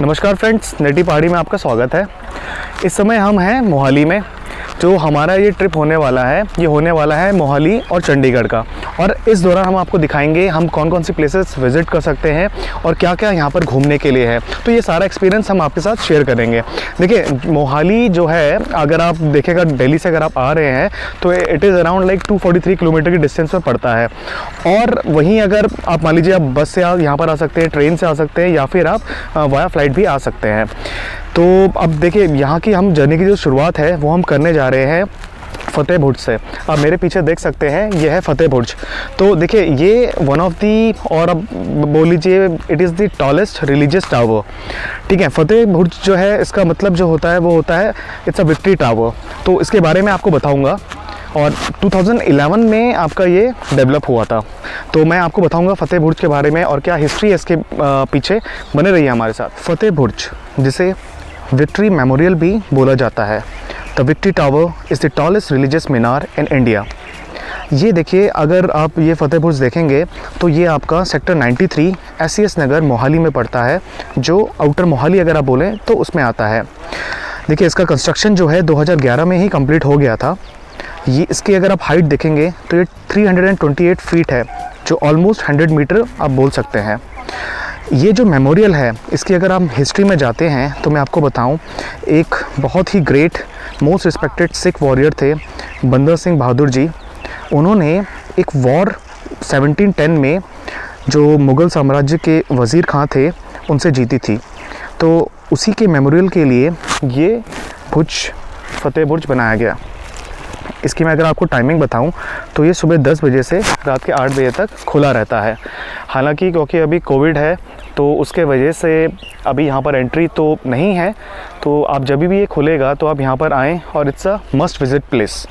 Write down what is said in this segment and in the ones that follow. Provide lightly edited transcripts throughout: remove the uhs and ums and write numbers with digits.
नमस्कार फ्रेंड्स, नेटी पहाड़ी में आपका स्वागत है। इस समय हम हैं मोहाली में। जो हमारा ये ट्रिप होने वाला है, ये होने वाला है मोहाली और चंडीगढ़ का। और इस दौरान हम आपको दिखाएंगे हम कौन कौन सी प्लेसेस विज़िट कर सकते हैं और क्या क्या यहाँ पर घूमने के लिए है। तो ये सारा एक्सपीरियंस हम आपके साथ शेयर करेंगे। देखिए, मोहाली जो है, अगर आप देखेगा दिल्ली से अगर आप आ रहे हैं तो it is around like 243 kilometre की डिस्टेंस में पड़ता है। और वहीं अगर आप मान लीजिए आप बस से यहाँ पर आ सकते हैं, ट्रेन से आ सकते हैं, या फिर आप वाया फ्लाइट भी आ सकते हैं। तो अब देखिए, यहाँ की हम जर्नी की जो शुरुआत है वो हम करने जा रहे हैं फतेह बुर्ज से। आप मेरे पीछे देख सकते हैं, ये है फतेह बुर्ज। तो देखिए, ये वन ऑफ दी, और अब बोल लीजिए it is the tallest religious tower. ठीक है, फतेह बुर्ज जो है, इसका मतलब जो होता है वो होता है इट्स अ विक्ट्री टावर। तो इसके बारे में आपको बताऊंगा। और 2011 में आपका ये डेवलप हुआ था। तो मैं आपको बताऊंगा फतेह बुर्ज के बारे में और क्या हिस्ट्री है इसके पीछे। बने रहिए हमारे साथ। फतेह बुर्ज, जिसे विक्ट्री मेमोरियल भी बोला जाता है, the victory tower is the tallest religious Minar in India. ये देखिए, अगर आप ये फतेह बुर्ज देखेंगे तो ये आपका सेक्टर 93 SCS नगर मोहाली में पड़ता है, जो आउटर मोहाली अगर आप बोलें तो उसमें आता है। देखिए, इसका कंस्ट्रक्शन जो है 2011 में ही कंप्लीट हो गया था। ये इसकी अगर आप हाइट देखेंगे तो ये 328 फीट है, जो ऑलमोस्ट 100 मीटर आप बोल सकते हैं। ये जो मेमोरियल है, इसकी अगर आप हिस्ट्री में जाते हैं तो मैं आपको बताऊं, एक बहुत ही great most respected Sikh warrior थे बंदर सिंह बहादुर जी। उन्होंने एक वॉर 1710 में जो मुग़ल साम्राज्य के वज़ीर खां थे उनसे जीती थी। तो उसी के मेमोरियल के लिए ये फतेह बुर्ज बनाया गया। इसकी मैं अगर आपको टाइमिंग बताऊं तो ये सुबह 10 बजे से रात के 8 बजे तक खुला रहता है। हालांकि क्योंकि अभी कोविड है तो उसके वजह से अभी यहाँ पर एंट्री तो नहीं है। तो आप जब भी ये खुलेगा तो आप यहाँ पर आएँ और it's a must visit place.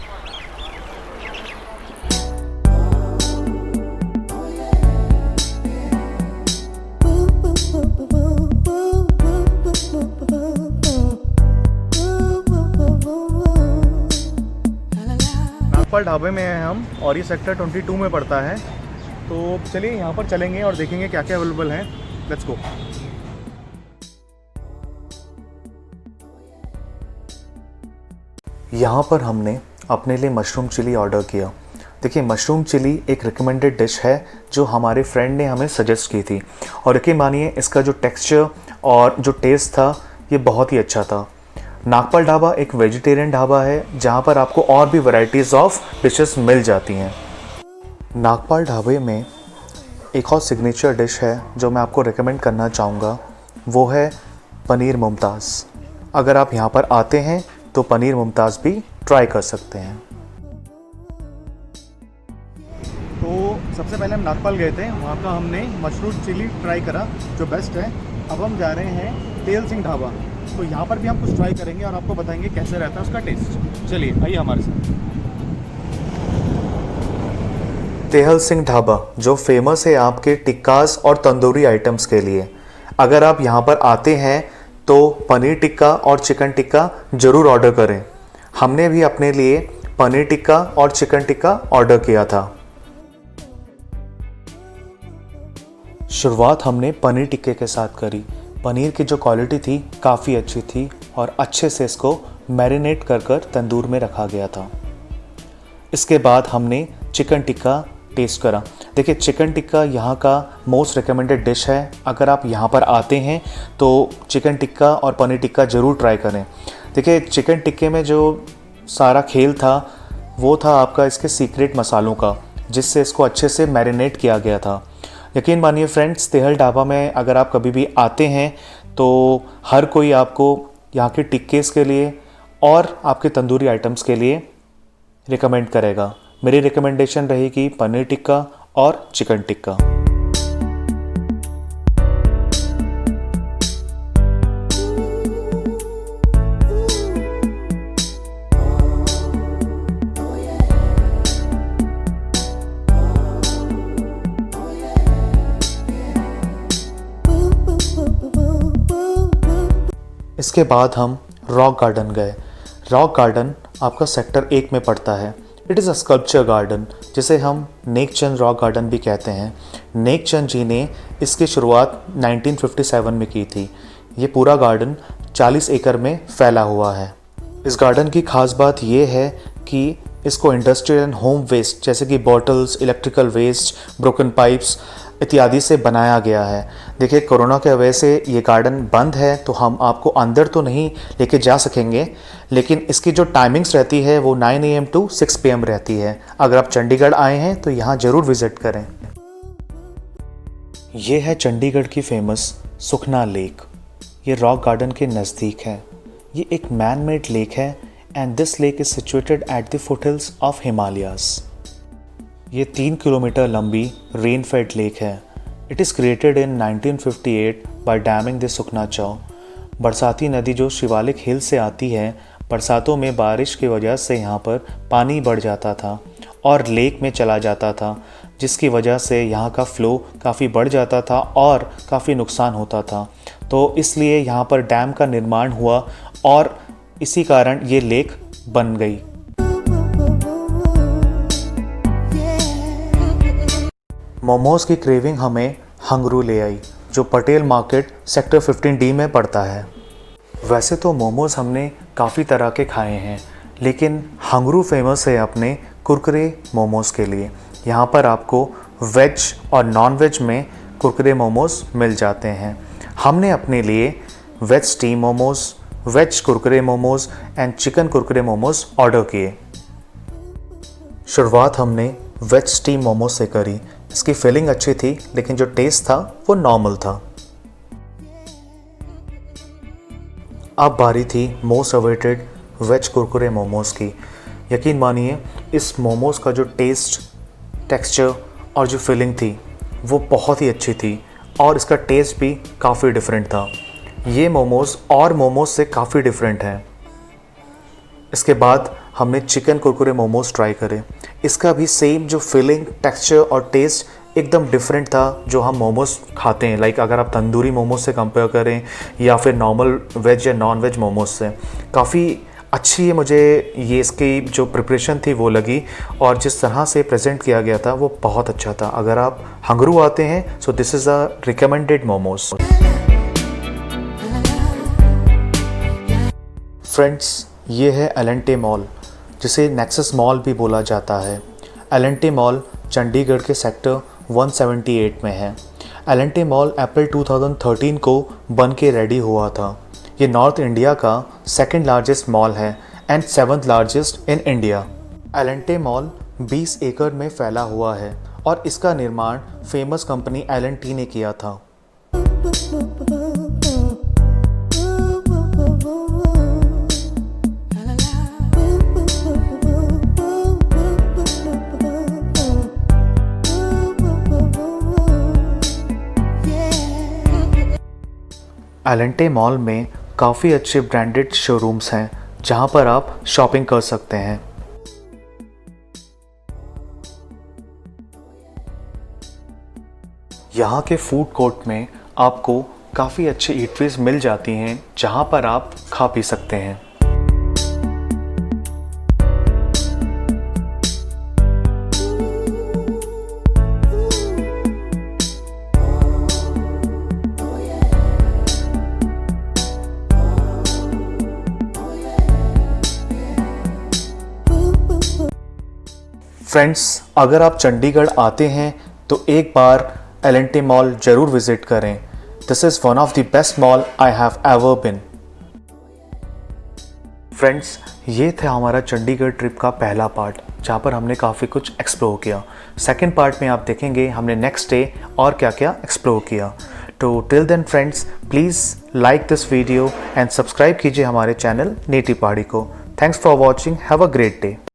Nagpal ढाबे में हैं हम, और ये सेक्टर 22 में पड़ता है। तो चलिए यहाँ पर चलेंगे और देखेंगे क्या क्या अवेलेबल है। Let's go. यहाँ पर हमने अपने लिए मशरूम चिली ऑर्डर किया। देखिए, मशरूम चिली एक रिकमेंडेड डिश है जो हमारे फ्रेंड ने हमें सजेस्ट की थी, और यकीन मानिए इसका जो टेक्सचर और जो टेस्ट था ये बहुत ही अच्छा था। नागपाल ढाबा एक वेजिटेरियन ढाबा है जहाँ पर आपको और भी वैरायटीज़ ऑफ डिशेस मिल जाती हैं। नागपाल ढाबे में एक और सिग्नेचर डिश है जो मैं आपको रिकमेंड करना चाहूँगा, वो है पनीर मुमताज़। अगर आप यहाँ पर आते हैं तो पनीर मुमताज़ भी ट्राई कर सकते हैं। तो सबसे पहले हम नागपाल गए थे, वहाँ का हमने मशरूम चिली ट्राई करा जो बेस्ट है। अब हम जा रहे हैं तेल सिंह ढाबा। तो यहाँ पर भी हम कुछ ट्राई करेंगे और आपको बताएंगे कैसे रहता है उसका टेस्ट। चलिए आइए हमारे साथ। तेहल सिंह ढाबा जो फेमस है आपके टिक्कास और तंदूरी आइटम्स के लिए। अगर आप यहाँ पर आते हैं तो पनीर टिक्का और चिकन टिक्का ज़रूर ऑर्डर करें। हमने भी अपने लिए पनीर टिक्का और चिकन टिक्का ऑर्डर किया था। शुरुआत हमने पनीर टिक्के के साथ करी। पनीर की जो क्वालिटी थी काफ़ी अच्छी थी और अच्छे से इसको मैरिनेट कर तंदूर में रखा गया था। इसके बाद हमने चिकन टिक्का टेस्ट करा। देखिए, चिकन टिक्का यहाँ का मोस्ट रिकमेंडेड डिश है। अगर आप यहाँ पर आते हैं तो चिकन टिक्का और पनीर टिक्का ज़रूर ट्राई करें। देखिए, चिकन टिक्के में जो सारा खेल था वो था आपका इसके सीक्रेट मसालों का, जिससे इसको अच्छे से मैरिनेट किया गया था। यकीन मानिए फ्रेंड्स, तेहल ढाबा में अगर आप कभी भी आते हैं तो हर कोई आपको यहाँ के टिक्केस के लिए और आपके तंदूरी आइटम्स के लिए रिकमेंड करेगा। मेरी रिकमेंडेशन रहेगी पनीर टिक्का और चिकन टिक्का। इसके बाद हम रॉक गार्डन गए। रॉक गार्डन आपका सेक्टर 1 में पड़ता है। It is a sculpture garden, जिसे हम नेकचंद रॉक गार्डन भी कहते हैं। नेकचंद जी ने इसकी शुरुआत 1957 में की थी। ये पूरा गार्डन 40 एकड़ में फैला हुआ है। इस गार्डन की खास बात ये है कि इसको इंडस्ट्रियल एंड होम वेस्ट जैसे कि bottles, electrical waste, broken pipes इत्यादि से बनाया गया है। देखिए, कोरोना की वजह से ये गार्डन बंद है तो हम आपको अंदर तो नहीं लेके जा सकेंगे, लेकिन इसकी जो टाइमिंग्स रहती है वो 9 AM to 6 PM रहती है। अगर आप चंडीगढ़ आए हैं तो यहाँ ज़रूर विज़िट करें। ये है चंडीगढ़ की फेमस सुखना लेक। ये रॉक गार्डन के नज़दीक है। ये एक मैन मेड लेक है and this lake is situated at the foothills of Himalayas. ये 3 किलोमीटर लंबी रेन फेड लेक है। It is created in 1958 by damming the Sukhna Choe. बरसाती नदी जो शिवालिक हिल से आती है, बरसातों में बारिश की वजह से यहाँ पर पानी बढ़ जाता था और लेक में चला जाता था, जिसकी वजह से यहाँ का फ़्लो काफ़ी बढ़ जाता था और काफ़ी नुकसान होता था। तो इसलिए यहाँ पर डैम का निर्माण हुआ और इसी कारण ये लेक बन गई। मोमोज की क्रेविंग हमें हंगरू ले आई, जो पटेल मार्केट सेक्टर 15D में पड़ता है। वैसे तो मोमोज हमने काफ़ी तरह के खाए हैं, लेकिन हंगरू फेमस है अपने कुरकुरे मोमोज के लिए। यहाँ पर आपको वेज और नॉन वेज में कुरकुरे मोमोज मिल जाते हैं। हमने अपने लिए veg steam momos, veg kurkure momos and chicken kurkure momos order किए। शुरुआत हमने वेज स्टीम मोमोज से करी। इसकी फीलिंग अच्छी थी, लेकिन जो टेस्ट था वो नॉर्मल था। अब बारी थी most awaited veg kurkure momos की। यकीन मानिए, इस मोमोज का जो टेस्ट, टेक्सचर और जो फीलिंग थी वो बहुत ही अच्छी थी और इसका टेस्ट भी काफ़ी डिफरेंट था। ये मोमोज और मोमोज से काफ़ी डिफरेंट हैं। इसके बाद हमने चिकन कुरकुरे मोमोज ट्राई करे। इसका भी सेम जो फीलिंग, टेक्सचर और टेस्ट एकदम डिफरेंट था जो हम मोमोज खाते हैं। लाइक अगर आप तंदूरी मोमोज से कंपेयर करें या फिर नॉर्मल वेज या नॉन वेज मोमोज से, काफ़ी अच्छी मुझे ये इसकी जो प्रिपरेशन थी वो लगी और जिस तरह से प्रेजेंट किया गया था वो बहुत अच्छा था। अगर आप हंगरू आते हैं so this is a recommended momos. Friends, ये है एल&टी मॉल, जिसे नेक्सस मॉल भी बोला जाता है। एल&टी मॉल चंडीगढ़ के सेक्टर 178 में है। एल&टी मॉल अप्रैल 2013 को बन के रेडी हुआ था। ये नॉर्थ इंडिया का सेकंड लार्जेस्ट मॉल है and 7th largest in India. L&T mall 20 एकड़ में फैला हुआ है और इसका निर्माण फेमस कंपनी एल&टी ने किया था। एल&टी मॉल में काफ़ी अच्छे ब्रांडेड शोरूम्स हैं जहां पर आप शॉपिंग कर सकते हैं। यहाँ के फूड कोर्ट में आपको काफ़ी अच्छी ईटरीज मिल जाती हैं जहां पर आप खा पी सकते हैं। फ्रेंड्स, अगर आप चंडीगढ़ आते हैं तो एक बार एल&टी मॉल ज़रूर विज़िट करें। This is one of the best mall I have ever bin. Friends, ये था हमारा चंडीगढ़ ट्रिप का पहला पार्ट, जहाँ पर हमने काफ़ी कुछ एक्सप्लोर किया। सेकंड पार्ट में आप देखेंगे हमने नेक्स्ट डे और क्या क्या एक्सप्लोर किया। तो till then friends, please like this video and subscribe कीजिए हमारे चैनल नेटी पहाड़ी को। Thanks for watching. Have a great day.